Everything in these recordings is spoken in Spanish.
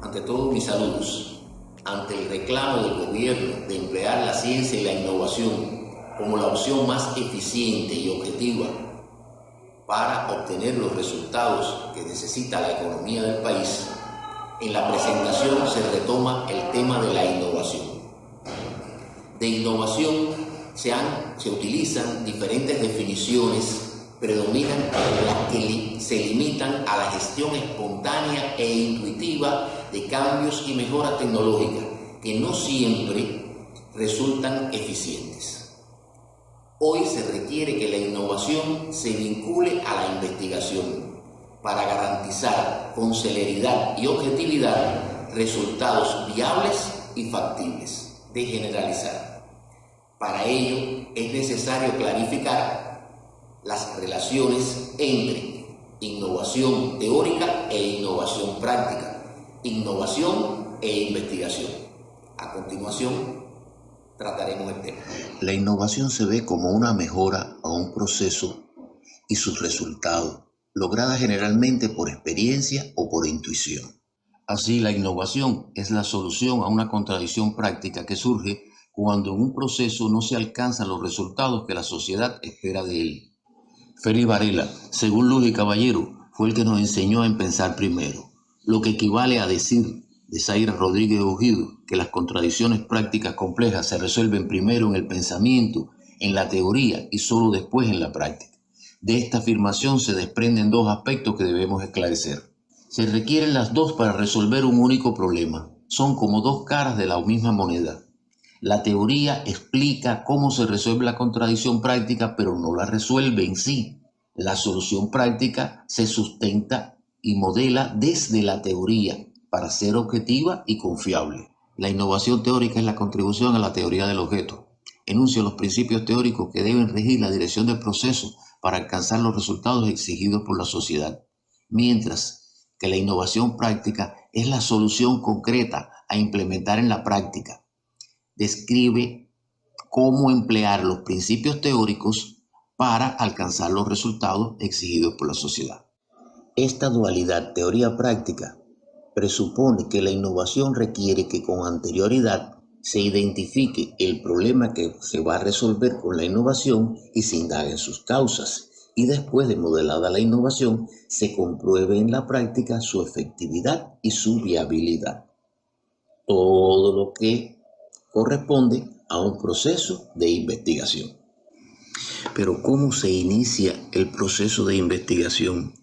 Ante todo, mis saludos. Ante el reclamo del gobierno de emplear la ciencia y la innovación como la opción más eficiente y objetiva para obtener los resultados que necesita la economía del país, en la presentación se retoma el tema de la innovación. De innovación se utilizan diferentes definiciones, predominan las que se limitan a la gestión espontánea e intuitiva de cambios y mejoras tecnológicas que no siempre resultan eficientes. Hoy se requiere que la innovación se vincule a la investigación para garantizar con celeridad y objetividad resultados viables y factibles de generalizar. Para ello es necesario clarificar las relaciones entre innovación teórica e innovación práctica, innovación e investigación. A continuación, trataremos el tema. La innovación se ve como una mejora a un proceso y sus resultados, lograda generalmente por experiencia o por intuición. Así, la innovación es la solución a una contradicción práctica que surge cuando en un proceso no se alcanzan los resultados que la sociedad espera de él. Félix Varela, según Luz y Caballero, fue el que nos enseñó a pensar primero, lo que equivale a decir de Zaira Rodríguez Ojido que las contradicciones prácticas complejas se resuelven primero en el pensamiento, en la teoría y solo después en la práctica. De esta afirmación se desprenden dos aspectos que debemos esclarecer. Se requieren las dos para resolver un único problema. Son como dos caras de la misma moneda. La teoría explica cómo se resuelve la contradicción práctica, pero no la resuelve en sí. La solución práctica se sustenta y modela desde la teoría para ser objetiva y confiable. La innovación teórica es la contribución a la teoría del objeto. Enuncia los principios teóricos que deben regir la dirección del proceso para alcanzar los resultados exigidos por la sociedad, mientras que la innovación práctica es la solución concreta a implementar en la práctica. Describe cómo emplear los principios teóricos para alcanzar los resultados exigidos por la sociedad. Esta dualidad teoría-práctica presupone que la innovación requiere que con anterioridad se identifique el problema que se va a resolver con la innovación y se indague en sus causas, y después de modelada la innovación se compruebe en la práctica su efectividad y su viabilidad. Todo lo que corresponde a un proceso de investigación. Pero ¿cómo se inicia el proceso de investigación?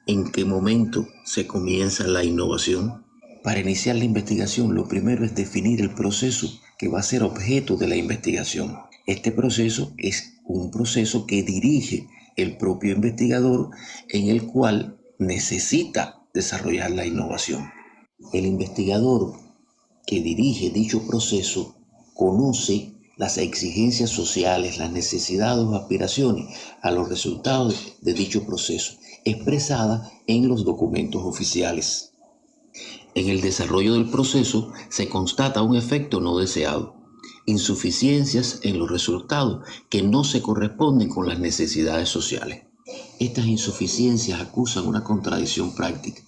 ¿En qué momento se comienza la innovación? Para iniciar la investigación, lo primero es definir el proceso que va a ser objeto de la investigación. Este proceso es un proceso que dirige el propio investigador, en el cual necesita desarrollar la innovación. El investigador que dirige dicho proceso conoce las exigencias sociales, las necesidades o aspiraciones a los resultados de dicho proceso, expresada en los documentos oficiales. En el desarrollo del proceso se constata un efecto no deseado, insuficiencias en los resultados que no se corresponden con las necesidades sociales. Estas insuficiencias acusan una contradicción práctica,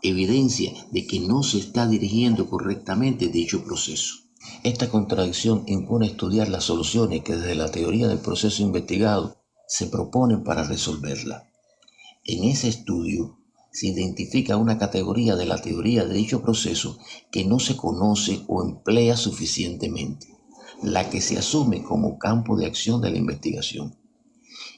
evidencia de que no se está dirigiendo correctamente dicho proceso. Esta contradicción impone estudiar las soluciones que desde la teoría del proceso investigado se proponen para resolverla. En ese estudio se identifica una categoría de la teoría de dicho proceso que no se conoce o emplea suficientemente, la que se asume como campo de acción de la investigación.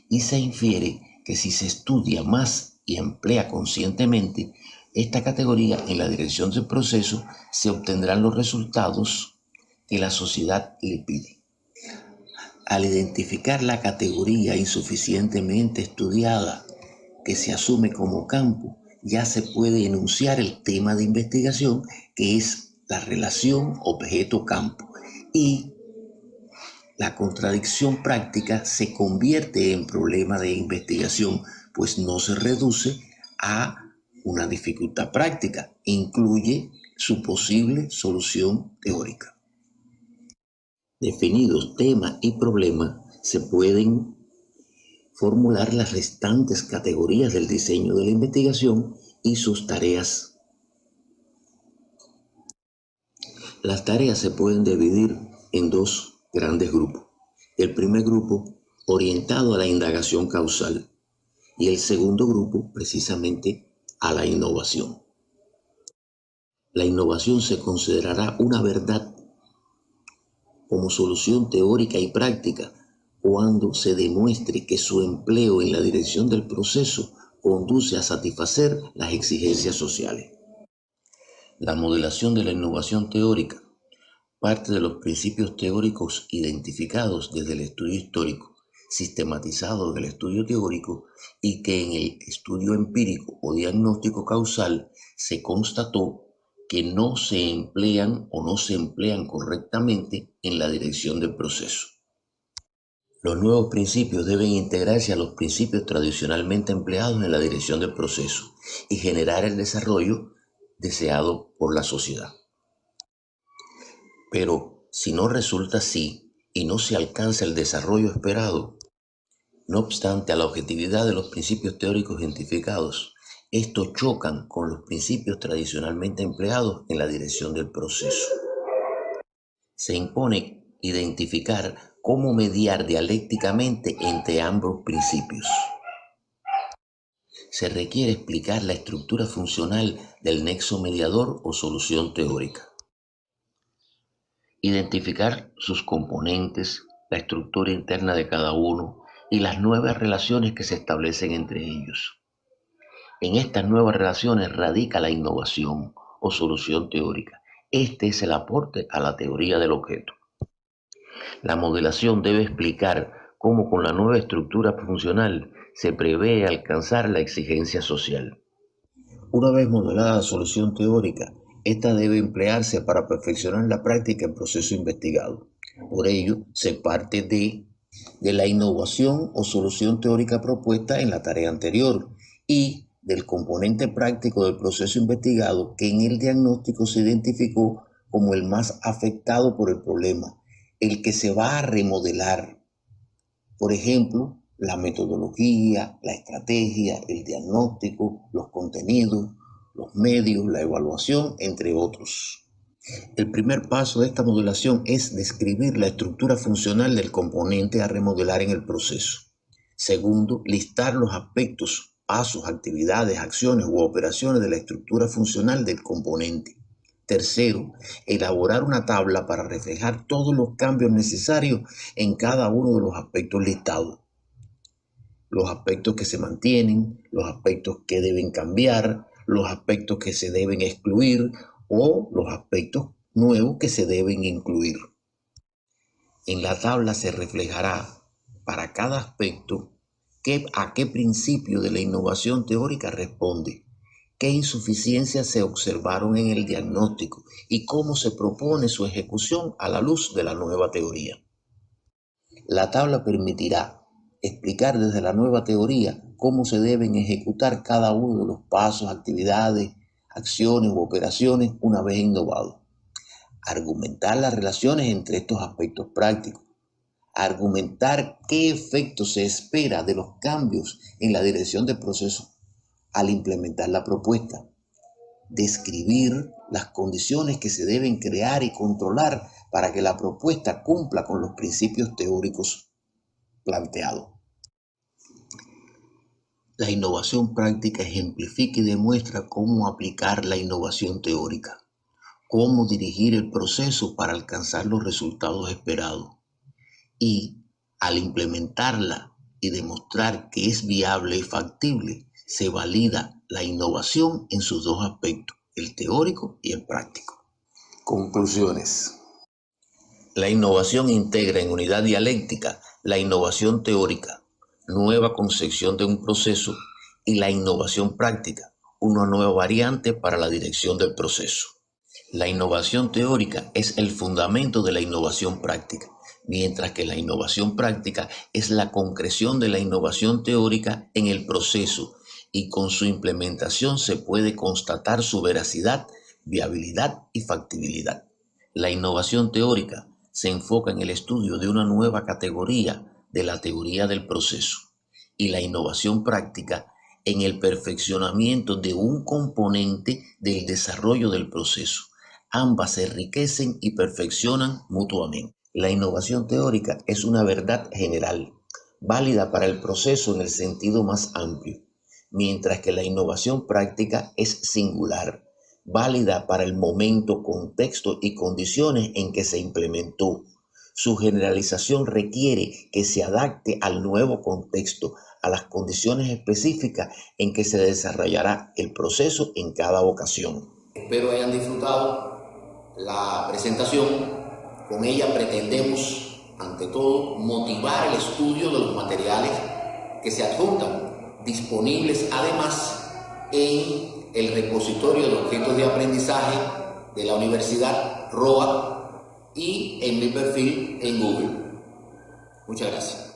Y se infiere que si se estudia más y emplea conscientemente esta categoría en la dirección del proceso, se obtendrán los resultados que la sociedad le pide. Al identificar la categoría insuficientemente estudiada que se asume como campo, ya se puede enunciar el tema de investigación, que es la relación objeto-campo, y la contradicción práctica se convierte en problema de investigación, pues no se reduce a una dificultad práctica, incluye su posible solución teórica. Definidos tema y problema, se pueden formular las restantes categorías del diseño de la investigación y sus tareas. Las tareas se pueden dividir en dos grandes grupos. El primer grupo, orientado a la indagación causal, y el segundo grupo, precisamente, a la innovación. La innovación se considerará una verdad como solución teórica y práctica cuando se demuestre que su empleo en la dirección del proceso conduce a satisfacer las exigencias sociales. La modelación de la innovación teórica parte de los principios teóricos identificados desde el estudio histórico, sistematizado del estudio teórico, y que en el estudio empírico o diagnóstico causal se constató que no se emplean o no se emplean correctamente en la dirección del proceso. Los nuevos principios deben integrarse a los principios tradicionalmente empleados en la dirección del proceso y generar el desarrollo deseado por la sociedad. Pero si no resulta así y no se alcanza el desarrollo esperado, no obstante a la objetividad de los principios teóricos identificados, estos chocan con los principios tradicionalmente empleados en la dirección del proceso. Se impone identificar cómo mediar dialécticamente entre ambos principios. Se requiere explicar la estructura funcional del nexo mediador o solución teórica. Identificar sus componentes, la estructura interna de cada uno y las nuevas relaciones que se establecen entre ellos. En estas nuevas relaciones radica la innovación o solución teórica. Este es el aporte a la teoría del objeto. La modelación debe explicar cómo con la nueva estructura funcional se prevé alcanzar la exigencia social. Una vez modelada la solución teórica, esta debe emplearse para perfeccionar la práctica en proceso investigado. Por ello, se parte de la innovación o solución teórica propuesta en la tarea anterior y del componente práctico del proceso investigado que en el diagnóstico se identificó como el más afectado por el problema, el que se va a remodelar. Por ejemplo, la metodología, la estrategia, el diagnóstico, los contenidos, los medios, la evaluación, entre otros. El primer paso de esta modelación es describir la estructura funcional del componente a remodelar en el proceso. Segundo, listar los aspectos, pasos, actividades, acciones u operaciones de la estructura funcional del componente. Tercero, elaborar una tabla para reflejar todos los cambios necesarios en cada uno de los aspectos listados. Los aspectos que se mantienen, los aspectos que deben cambiar, los aspectos que se deben excluir o los aspectos nuevos que se deben incluir. En la tabla se reflejará para cada aspecto a qué principio de la innovación teórica responde, qué insuficiencias se observaron en el diagnóstico y cómo se propone su ejecución a la luz de la nueva teoría. La tabla permitirá explicar desde la nueva teoría cómo se deben ejecutar cada uno de los pasos, actividades, acciones u operaciones una vez innovados. Argumentar las relaciones entre estos aspectos prácticos. Argumentar qué efecto se espera de los cambios en la dirección del proceso al implementar la propuesta. Describir las condiciones que se deben crear y controlar para que la propuesta cumpla con los principios teóricos planteados. La innovación práctica ejemplifica y demuestra cómo aplicar la innovación teórica, cómo dirigir el proceso para alcanzar los resultados esperados y, al implementarla y demostrar que es viable y factible, se valida la innovación en sus dos aspectos, el teórico y el práctico. Conclusiones. La innovación integra en unidad dialéctica la innovación teórica, nueva concepción de un proceso, y la innovación práctica, una nueva variante para la dirección del proceso. La innovación teórica es el fundamento de la innovación práctica, mientras que la innovación práctica es la concreción de la innovación teórica en el proceso, y con su implementación se puede constatar su veracidad, viabilidad y factibilidad. La innovación teórica se enfoca en el estudio de una nueva categoría de la teoría del proceso, y la innovación práctica en el perfeccionamiento de un componente del desarrollo del proceso, Ambas se enriquecen y perfeccionan mutuamente. La innovación teórica es una verdad general, válida para el proceso en el sentido más amplio, mientras que la innovación práctica es singular, válida para el momento, contexto y condiciones en que se implementó. Su generalización requiere que se adapte al nuevo contexto, a las condiciones específicas en que se desarrollará el proceso en cada ocasión. Espero hayan disfrutado la presentación. Con ella pretendemos, ante todo, motivar el estudio de los materiales que se adjuntan, disponibles además en el repositorio de objetos de aprendizaje de la Universidad ROA y en mi perfil en Google. Muchas gracias.